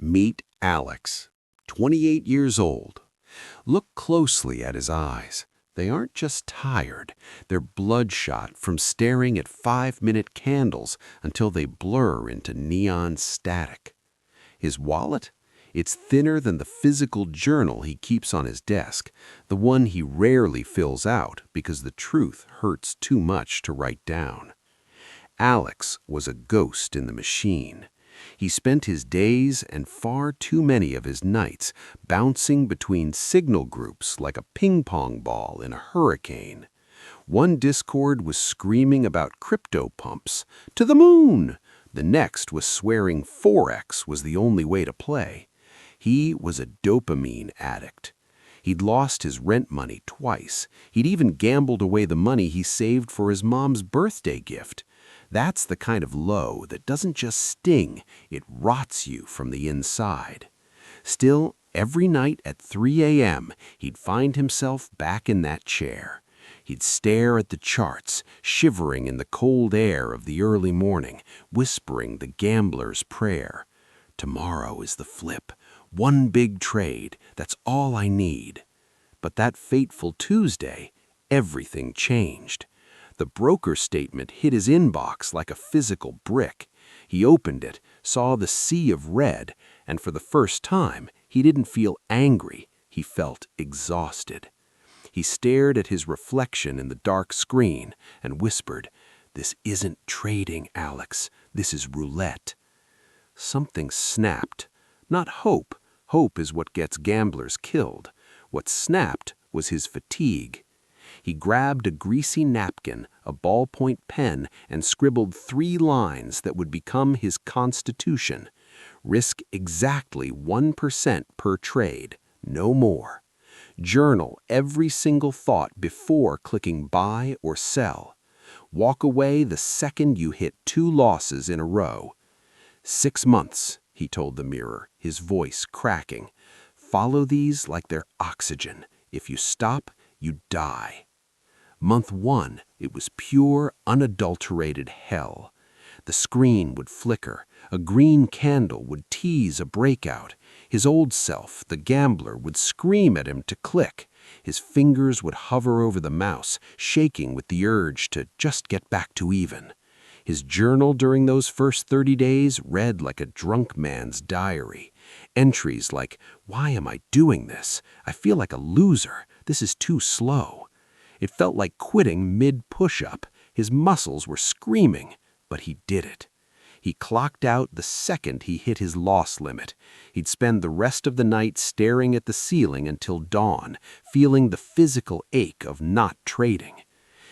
Meet Alex, 28 years old. Look closely at his eyes. They aren't just tired, they're bloodshot from staring at 5-minute candles until they blur into neon static. His wallet? It's thinner than the physical journal he keeps on his desk, the one he rarely fills out because the truth hurts too much to write down. Alex was a ghost in the machine. He spent his days and far too many of his nights bouncing between signal groups like a ping-pong ball in a hurricane. One Discord was screaming about crypto pumps, to the moon! The next was swearing Forex was the only way to play. He was a dopamine addict. He'd lost his rent money twice. He'd even gambled away the money he saved for his mom's birthday gift. That's the kind of low that doesn't just sting, it rots you from the inside. Still, every night at 3 a.m., he'd find himself back in that chair. He'd stare at the charts, shivering in the cold air of the early morning, whispering the gambler's prayer. Tomorrow is the flip. One big trade, that's all I need. But that fateful Tuesday, everything changed. The broker statement hit his inbox like a physical brick. He opened it, saw the sea of red, and for the first time, he didn't feel angry, he felt exhausted. He stared at his reflection in the dark screen and whispered, "This isn't trading, Alex. This is roulette." Something snapped. Not hope. Hope is what gets gamblers killed. What snapped was his fatigue. He grabbed a greasy napkin, a ballpoint pen, and scribbled 3 lines that would become his constitution. Risk exactly 1% per trade, no more. Journal every single thought before clicking buy or sell. Walk away the second you hit 2 losses in a row. 6 months, he told the mirror, his voice cracking. Follow these like they're oxygen. If you stop, you die. Month 1, it was pure, unadulterated hell. The screen would flicker. A green candle would tease a breakout. His old self, the gambler, would scream at him to click. His fingers would hover over the mouse, shaking with the urge to just get back to even. His journal during those first 30 days read like a drunk man's diary. Entries like, "Why am I doing this? I feel like a loser. This is too slow." It felt like quitting mid-push-up. His muscles were screaming, but he did it. He clocked out the second he hit his loss limit. He'd spend the rest of the night staring at the ceiling until dawn, feeling the physical ache of not trading.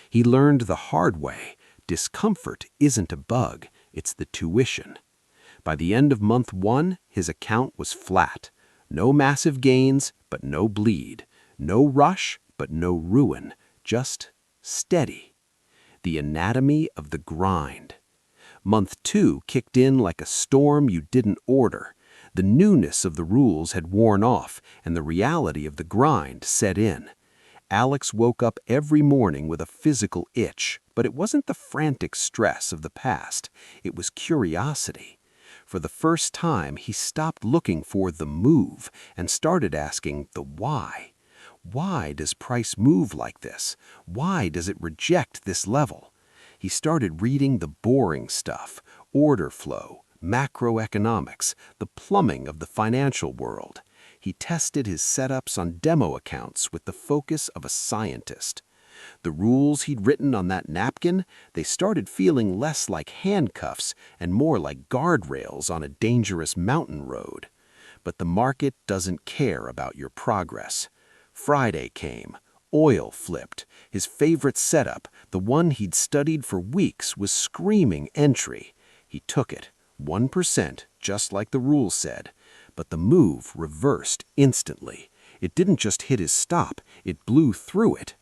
He learned the hard way. Discomfort isn't a bug, it's the tuition. By the end of month 1, his account was flat. No massive gains, but no bleed. No rush, but no ruin. Just steady. The anatomy of the grind. Month 2 kicked in like a storm you didn't order. The newness of the rules had worn off, and the reality of the grind set in. Alex woke up every morning with a physical itch, but it wasn't the frantic stress of the past. It was curiosity. For the first time, he stopped looking for the move and started asking the why. Why does price move like this? Why does it reject this level? He started reading the boring stuff, order flow, macroeconomics, the plumbing of the financial world. He tested his setups on demo accounts with the focus of a scientist. The rules he'd written on that napkin, they started feeling less like handcuffs and more like guardrails on a dangerous mountain road. But the market doesn't care about your progress. Friday came. Oil flipped. His favorite setup, the one he'd studied for weeks, was screaming entry. He took it. 1%, just like the rules said. But the move reversed instantly. It didn't just hit his stop, it blew through it.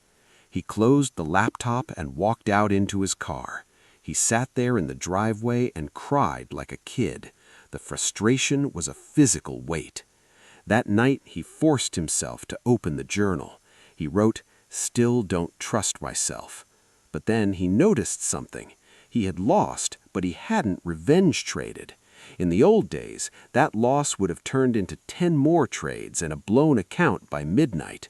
He closed the laptop and walked out into his car. He sat there in the driveway and cried like a kid. The frustration was a physical weight. That night, he forced himself to open the journal. He wrote, "Still don't trust myself." But then he noticed something. He had lost, but he hadn't revenge traded. In the old days, that loss would have turned into 10 more trades and a blown account by midnight.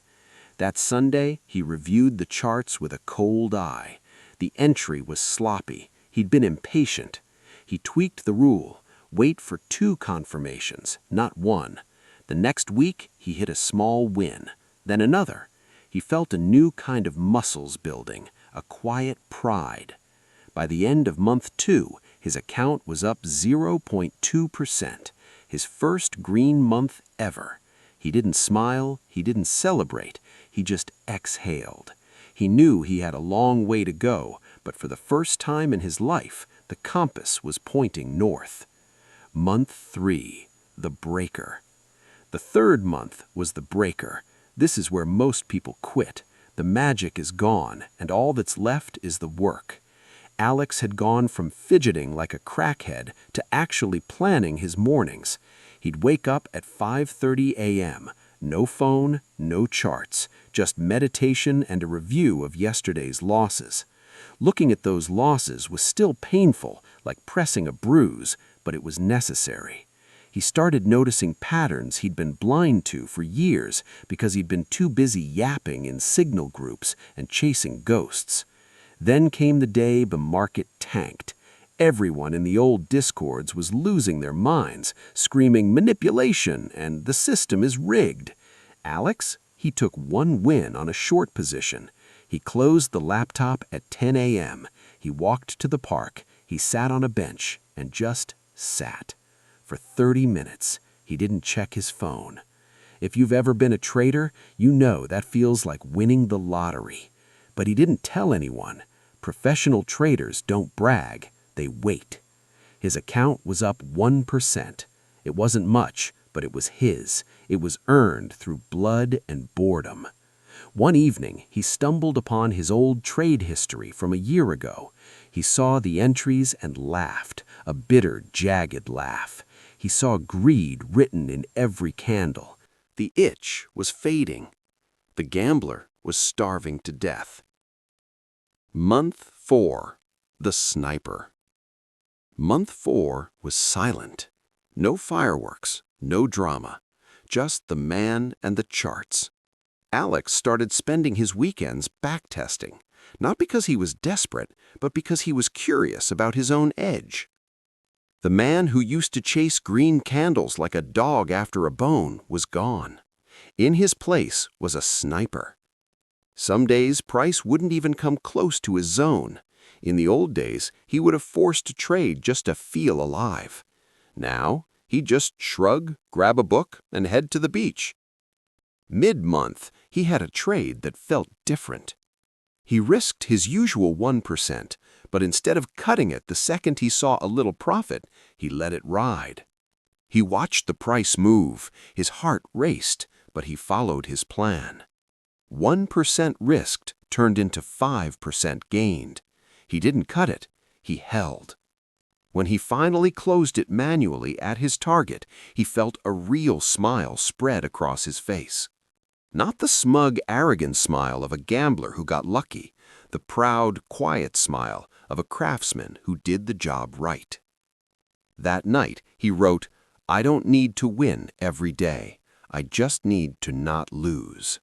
That Sunday, he reviewed the charts with a cold eye. The entry was sloppy. He'd been impatient. He tweaked the rule: wait for 2 confirmations, not 1. The next week, he hit a small win, then another. He felt a new kind of muscles building, a quiet pride. By the end of month 2, his account was up 0.2%, his first green month ever. He didn't smile, he didn't celebrate, he just exhaled. He knew he had a long way to go, but for the first time in his life, the compass was pointing north. Month 3, the breaker. The 3rd month was the breaker. This is where most people quit. The magic is gone, and all that's left is the work. Alex had gone from fidgeting like a crackhead to actually planning his mornings. He'd wake up at 5:30 a.m., no phone, no charts, just meditation and a review of yesterday's losses. Looking at those losses was still painful, like pressing a bruise, but it was necessary. He started noticing patterns he'd been blind to for years because he'd been too busy yapping in signal groups and chasing ghosts. Then came the day the market tanked. Everyone in the old discords was losing their minds, screaming manipulation and the system is rigged. Alex, he took 1 win on a short position. He closed the laptop at 10 a.m. He walked to the park. He sat on a bench and just sat. For 30 minutes, he didn't check his phone. If you've ever been a trader, you know that feels like winning the lottery. But he didn't tell anyone. Professional traders don't brag, they wait. His account was up 1%. It wasn't much, but it was his. It was earned through blood and boredom. One evening, he stumbled upon his old trade history from a year ago. He saw the entries and laughed, a bitter, jagged laugh. He saw greed written in every candle. The itch was fading. The gambler was starving to death. Month 4, the sniper. Month 4 was silent. No fireworks, no drama, just the man and the charts. Alex started spending his weekends backtesting, not because he was desperate, but because he was curious about his own edge. The man who used to chase green candles like a dog after a bone was gone. In his place was a sniper. Some days, price wouldn't even come close to his zone. In the old days, he would have forced a trade just to feel alive. Now, he'd just shrug, grab a book, and head to the beach. Mid-month, he had a trade that felt different. He risked his usual 1%, but instead of cutting it the second he saw a little profit, he let it ride. He watched the price move. His heart raced, but he followed his plan. 1% risked turned into 5% gained. He didn't cut it, he held. When he finally closed it manually at his target, he felt a real smile spread across his face. Not the smug, arrogant smile of a gambler who got lucky, the proud, quiet smile of a craftsman who did the job right. That night, he wrote, "I don't need to win every day. I just need to not lose."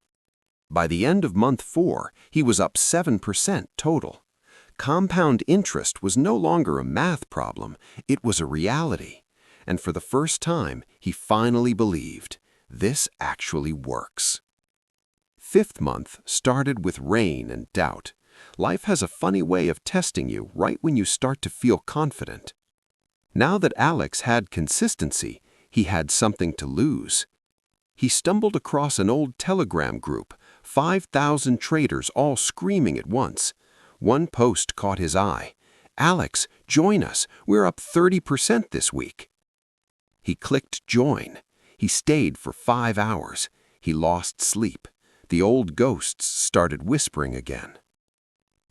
By the end of month 4, he was up 7% total. Compound interest was no longer a math problem, it was a reality. And for the first time, he finally believed, this actually works. 5th month started with rain and doubt. Life has a funny way of testing you right when you start to feel confident. Now that Alex had consistency, he had something to lose. He stumbled across an old Telegram group, 5,000 traders all screaming at once. One post caught his eye. "Alex, join us. We're up 30% this week." He clicked join. He stayed for 5 hours. He lost sleep. The old ghosts started whispering again.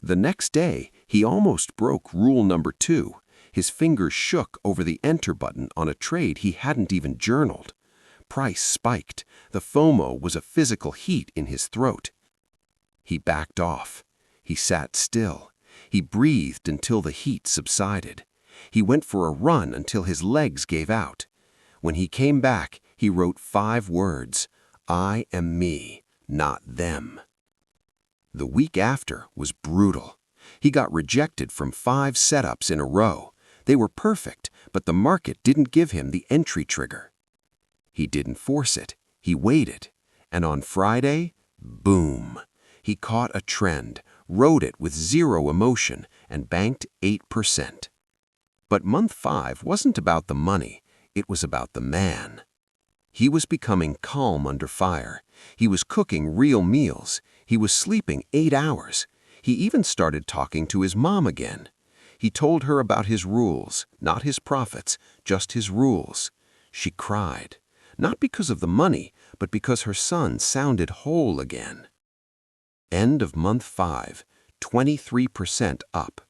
The next day, he almost broke rule number 2. His fingers shook over the enter button on a trade he hadn't even journaled. Price spiked. The FOMO was a physical heat in his throat. He backed off. He sat still. He breathed until the heat subsided. He went for a run until his legs gave out. When he came back, he wrote 5 words: "I am me, not them." The week after was brutal. He got rejected from 5 setups in a row. They were perfect, but the market didn't give him the entry trigger. He didn't force it. He waited. And on Friday, boom! He caught a trend, rode it with 0 emotion, and banked 8%. But month 5 wasn't about the money. It was about the man. He was becoming calm under fire. He was cooking real meals. He was sleeping 8 hours. He even started talking to his mom again. He told her about his rules, not his profits, just his rules. She cried, not because of the money, but because her son sounded whole again. End of month 5, 23% up.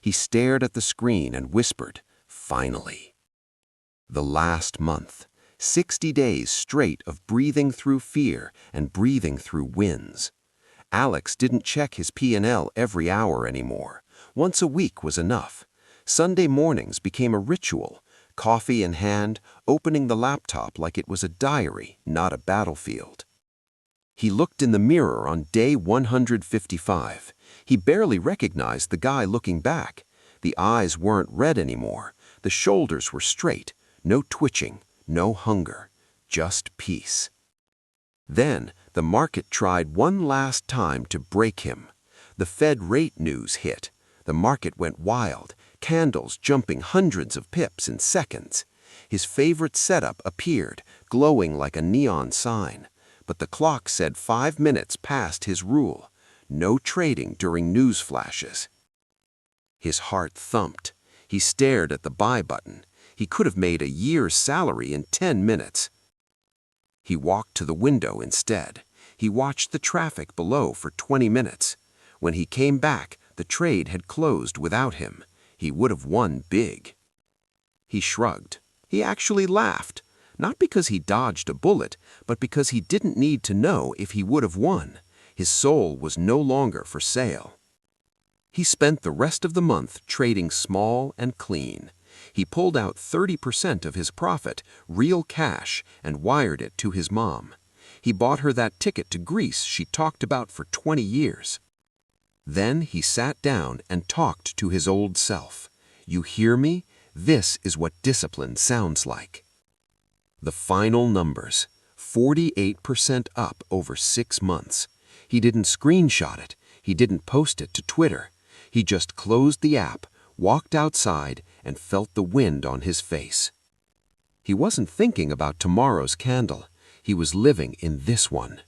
He stared at the screen and whispered, "Finally." The last month, 60 days straight of breathing through fear and breathing through wins. Alex didn't check his P&L every hour anymore. Once a week was enough. Sunday mornings became a ritual, coffee in hand, opening the laptop like it was a diary, not a battlefield. He looked in the mirror on day 155. He barely recognized the guy looking back. The eyes weren't red anymore. The shoulders were straight. No twitching, no hunger, just peace. Then the market tried one last time to break him. The Fed rate news hit. The market went wild, candles jumping hundreds of pips in seconds. His favorite setup appeared, glowing like a neon sign. But the clock said 5 minutes past his rule. No trading during news flashes. His heart thumped. He stared at the buy button. He could have made a year's salary in 10 minutes. He walked to the window instead. He watched the traffic below for 20 minutes. When he came back, the trade had closed without him. He would have won big. He shrugged. He actually laughed. Not because he dodged a bullet, but because he didn't need to know if he would have won. His soul was no longer for sale. He spent the rest of the month trading small and clean. He pulled out 30% of his profit, real cash, and wired it to his mom. He bought her that ticket to Greece she talked about for 20 years. Then he sat down and talked to his old self. "You hear me? This is what discipline sounds like." The final numbers, 48% up over 6 months. He didn't screenshot it. He didn't post it to Twitter. He just closed the app, walked outside, and felt the wind on his face. He wasn't thinking about tomorrow's candle. He was living in this one.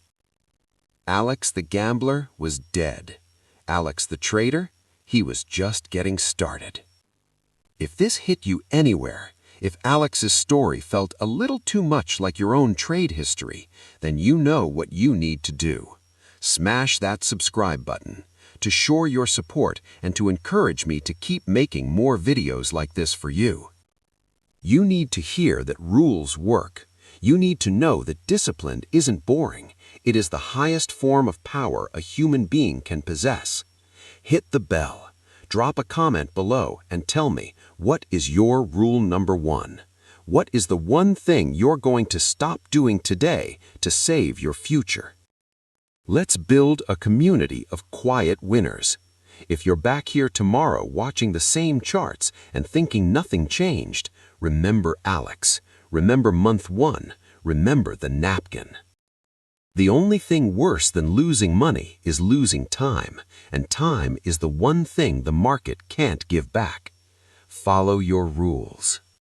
Alex the gambler was dead. Alex the trader, he was just getting started. If this hit you anywhere, if Alex's story felt a little too much like your own trade history, then you know what you need to do. Smash that subscribe button to show your support and to encourage me to keep making more videos like this for you. You need to hear that rules work. You need to know that discipline isn't boring. It is the highest form of power a human being can possess. Hit the bell. Drop a comment below and tell me, what is your rule number 1? What is the one thing you're going to stop doing today to save your future? Let's build a community of quiet winners. If you're back here tomorrow watching the same charts and thinking nothing changed, remember Alex. Remember month 1. Remember the napkin. The only thing worse than losing money is losing time, and time is the one thing the market can't give back. Follow your rules.